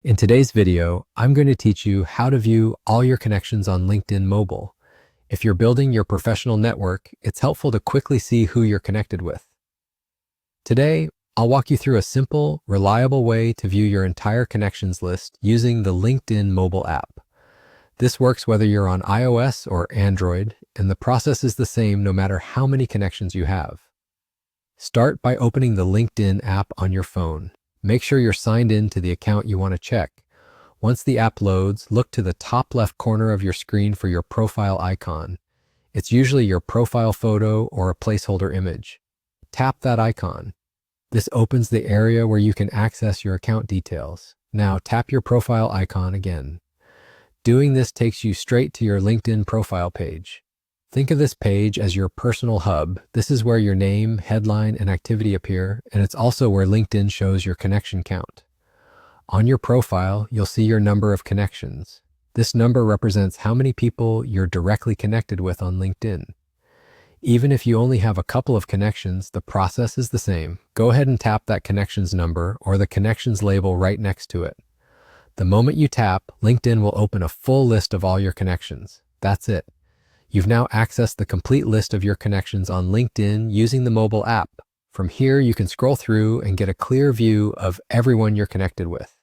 In today's video, I'm going to teach you how to view all your connections on LinkedIn Mobile. If you're building your professional network, it's helpful to quickly see who you're connected with. Today, I'll walk you through a simple, reliable way to view your entire connections list using the LinkedIn Mobile app. This works whether you're on iOS or Android, and the process is the same no matter how many connections you have. Start by opening the LinkedIn app on your phone. Make sure you're signed in to the account you want to check. Once the app loads, look to the top left corner of your screen for your profile icon. It's usually your profile photo or a placeholder image. Tap that icon. This opens the area where you can access your account details. Now tap your profile icon again. Doing this takes you straight to your LinkedIn profile page. Think of this page as your personal hub. This is where your name, headline, and activity appear, and it's also where LinkedIn shows your connection count. On your profile, you'll see your number of connections. This number represents how many people you're directly connected with on LinkedIn. Even if you only have a couple of connections, the process is the same. Go ahead and tap that connections number or the connections label right next to it. The moment you tap, LinkedIn will open a full list of all your connections. That's it. You've now accessed the complete list of your connections on LinkedIn using the mobile app. From here, you can scroll through and get a clear view of everyone you're connected with.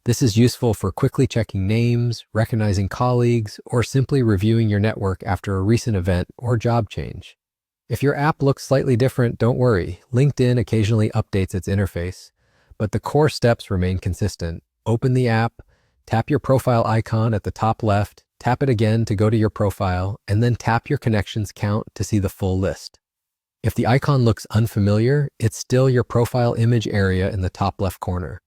This is useful for quickly checking names, recognizing colleagues, or simply reviewing your network after a recent event or job change. If your app looks slightly different, don't worry. LinkedIn occasionally updates its interface, but the core steps remain consistent. Open the app, tap your profile icon at the top left, tap it again to go to your profile, and then tap your connections count to see the full list. If the icon looks unfamiliar, it's still your profile image area in the top left corner.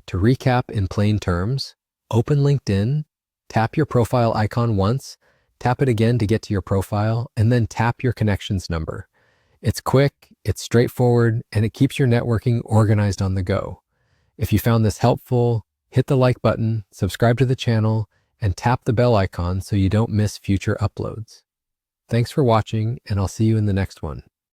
To recap in plain terms, open LinkedIn, tap your profile icon once, tap it again to get to your profile, and then tap your connections number. It's quick, it's straightforward, and it keeps your networking organized on the go. If you found this helpful, hit the like button, subscribe to the channel, and tap the bell icon so you don't miss future uploads. Thanks for watching, and I'll see you in the next one.